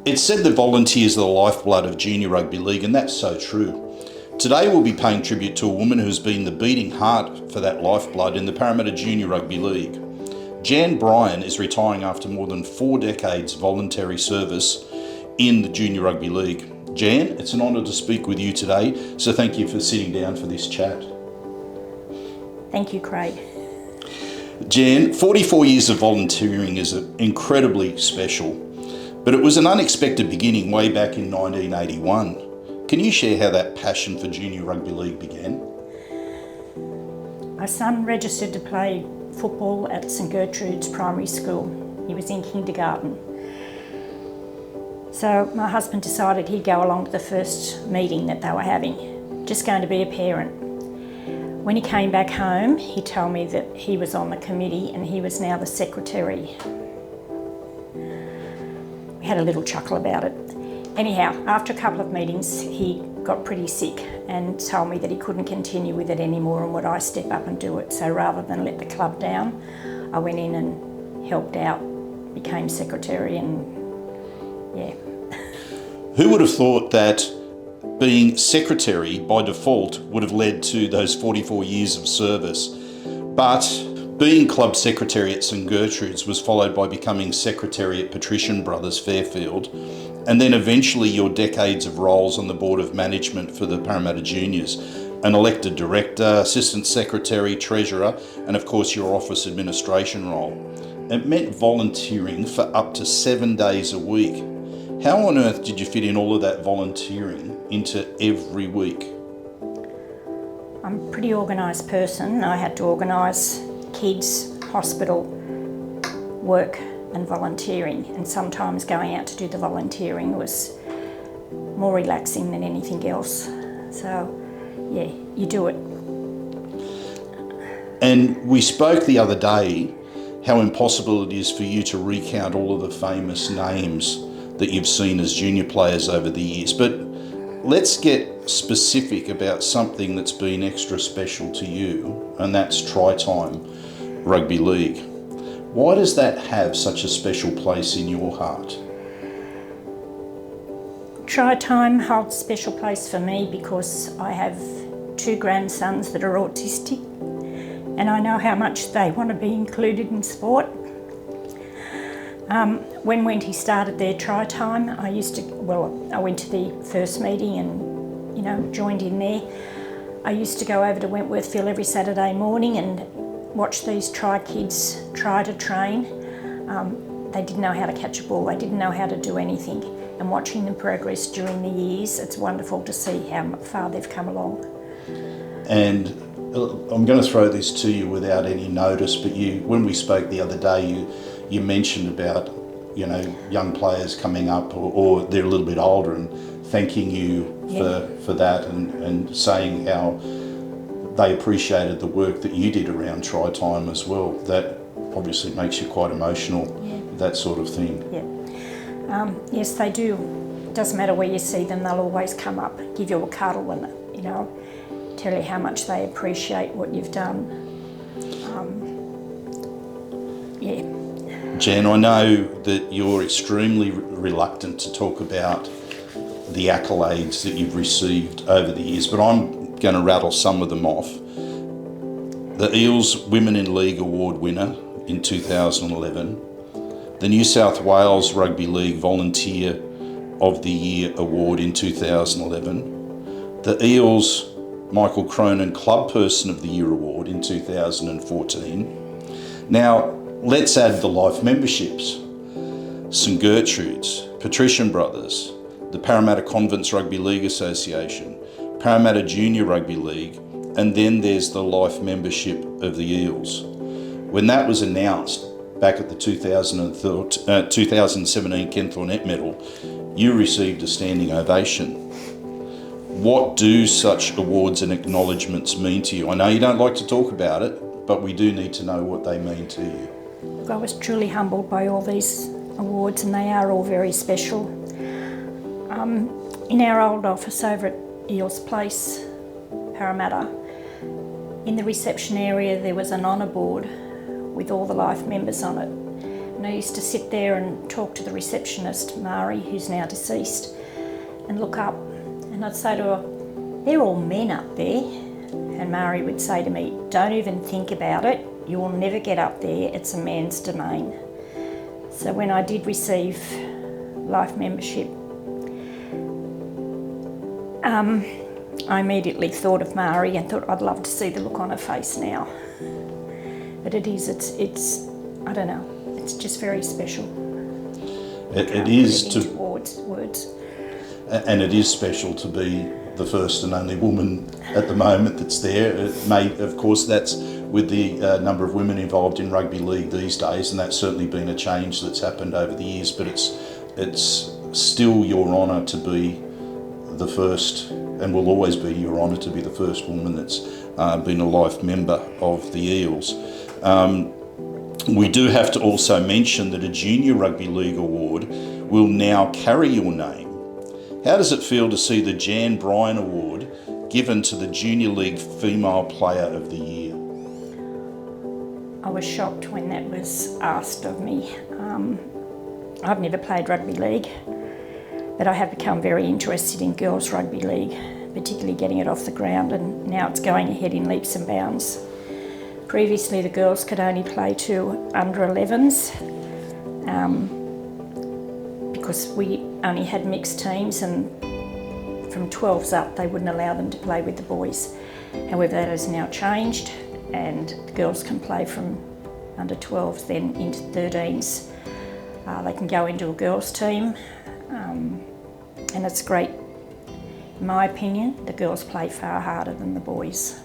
It's said that volunteers are the lifeblood of Junior Rugby League, and that's so true. Today we'll be paying tribute to a woman who's been the beating heart for that lifeblood in the Parramatta Junior Rugby League. Jan Bryen is retiring after more than 4 decades voluntary service in the Junior Rugby League. Jan, it's an honour to speak with you today, so thank you for sitting down for this chat. Thank you, Craig. Jan, 44 years of volunteering is incredibly special, but it was an unexpected beginning way back in 1981. Can you share how that passion for Junior Rugby League began? My son registered to play football at St Gertrude's Primary School. He was in kindergarten. So my husband decided he'd go along to the first meeting that they were having, just going to be a parent. When he came back home, he told me that he was on the committee and he was now the secretary. We had a little chuckle about it. Anyhow, after a couple of meetings, he got pretty sick and told me that he couldn't continue with it anymore and would I step up and do it. So rather than let the club down, I went in and helped out, became secretary, and yeah. Who would have thought that being secretary by default would have led to those 44 years of service? But being club secretary at St Gertrude's was followed by becoming secretary at Patrician Brothers Fairfield, and then eventually your decades of roles on the board of management for the Parramatta Juniors, an elected director, assistant secretary, treasurer, and of course your office administration role. It meant volunteering for up to 7 days a week. How on earth did you fit in all of that volunteering into every week? I'm a pretty organised person. I had to organise kids, hospital, work and volunteering, and sometimes going out to do the volunteering was more relaxing than anything else. So yeah, you do it. And we spoke the other day how impossible it is for you to recount all of the famous names that you've seen as junior players over the years, but let's get specific about something that's been extra special to you, and that's Tri-Time Rugby League. Why does that have such a special place in your heart? Tri-Time holds a special place for me because I have 2 grandsons that are autistic, and I know how much they want to be included in sport. When Wenty started their Tri-Time, I went to the first meeting and, joined in there. I used to go over to Wentworthville every Saturday morning and watch these Tri kids try to train. They didn't know how to catch a ball, they didn't know how to do anything. And watching them progress during the years, it's wonderful to see how far they've come along. And I'm going to throw this to you without any notice, but when we spoke the other day, you mentioned about, young players coming up or they're a little bit older and thanking you for that and saying how they appreciated the work that you did around Tri-Time as well. That obviously makes you quite emotional, that sort of thing. Yeah. Yes, they do. It doesn't matter where you see them, they'll always come up, give you a cuddle and, tell you how much they appreciate what you've done. Jan, I know that you're extremely reluctant to talk about the accolades that you've received over the years, but I'm going to rattle some of them off. The Eels Women in League Award winner in 2011, the New South Wales Rugby League Volunteer of the Year Award in 2011, the Eels Michael Cronin Club Person of the Year Award in 2014. Now, let's add the life memberships. St Gertrude's, Patrician Brothers, the Parramatta Convents Rugby League Association, Parramatta Junior Rugby League, and then there's the life membership of the Eels. When that was announced back at the 2017 Ken Thornett Medal, you received a standing ovation. What do such awards and acknowledgements mean to you? I know you don't like to talk about it, but we do need to know what they mean to you. I was truly humbled by all these awards, and they are all very special. In our old office over at Eels Place, Parramatta, in the reception area there was an honour board with all the life members on it. And I used to sit there and talk to the receptionist, Mari, who's now deceased, and look up. And I'd say to her, "They're all men up there." And Mari would say to me, "Don't even think about it. You will never get up there. It's a man's domain." So when I did receive life membership, I immediately thought of Mari and thought I'd love to see the look on her face now. But it's I don't know, it's just very special. It is to words. And it is special to be the first and only woman at the moment that's there. Of course, that's with the number of women involved in rugby league these days, and that's certainly been a change that's happened over the years. But it's still your honour to be the first, and will always be your honour to be the first woman that's been a life member of the Eels. We do have to also mention that a Junior Rugby League award will now carry your name. How does it feel to see the Jan Bryen Award given to the Junior League Female Player of the Year? I was shocked when that was asked of me. I've never played rugby league, but I have become very interested in girls rugby league, particularly getting it off the ground, and now it's going ahead in leaps and bounds. Previously the girls could only play to under 11s because we only had mixed teams, and from 12s up they wouldn't allow them to play with the boys. However, that has now changed and the girls can play from under 12s then into 13s. They can go into a girls team and it's great. In my opinion, the girls play far harder than the boys.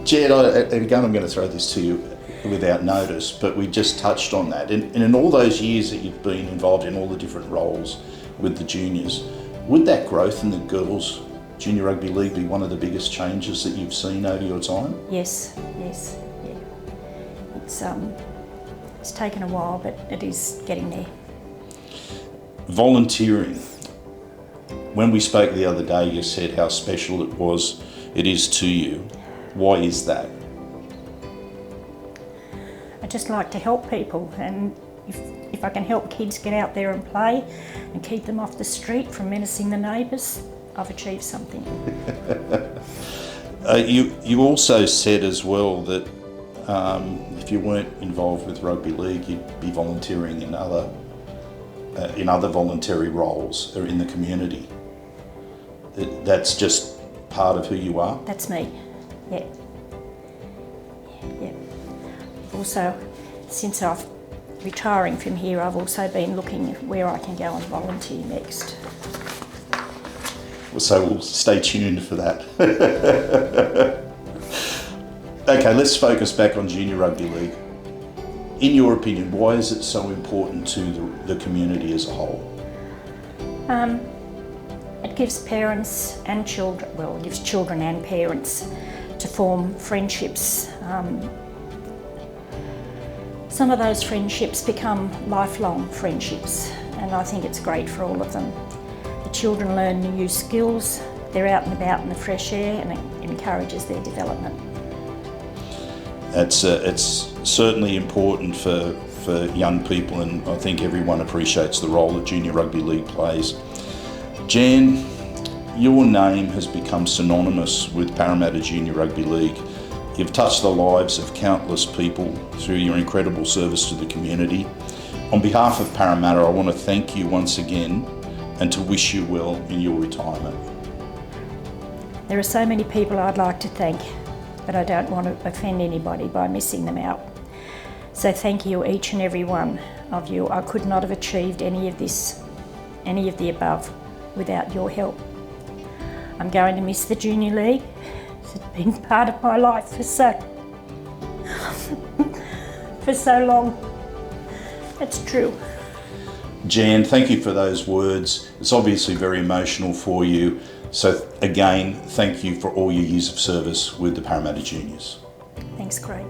Jed, again, I'm going to throw this to you without notice, but we just touched on that. And in all those years that you've been involved in all the different roles with the juniors, would that growth in the girls' Junior Rugby League be one of the biggest changes that you've seen over your time? Yes, yeah. It's taken a while, but it is getting there. Volunteering. When we spoke the other day, you said how special it is to you. Why is that? I just like to help people, and if I can help kids get out there and play and keep them off the street from menacing the neighbours, I've achieved something. You also said as well that if you weren't involved with rugby league, you'd be volunteering in other voluntary roles or in the community. That's just part of who you are? That's me, yeah. Also, since I'm retiring from here, I've also been looking where I can go and volunteer next. So we'll stay tuned for that. Okay, let's focus back on Junior Rugby League. In your opinion, why is it so important to the community as a whole? It gives parents and children, well, it gives children and parents to form friendships. Some of those friendships become lifelong friendships, and I think it's great for all of them. The children learn new skills, they're out and about in the fresh air, and it encourages their development. It's certainly important for young people, and I think everyone appreciates the role that Junior Rugby League plays. Jan, your name has become synonymous with Parramatta Junior Rugby League. You've touched the lives of countless people through your incredible service to the community. On behalf of Parramatta, I want to thank you once again and to wish you well in your retirement. There are so many people I'd like to thank, but I don't want to offend anybody by missing them out. So thank you, each and every one of you. I could not have achieved any of this, any of the above, without your help. I'm going to miss the Junior League. It's been part of my life for so long. It's true. Jan, thank you for those words. It's obviously very emotional for you. So again, thank you for all your years of service with the Parramatta Juniors. Thanks, Craig.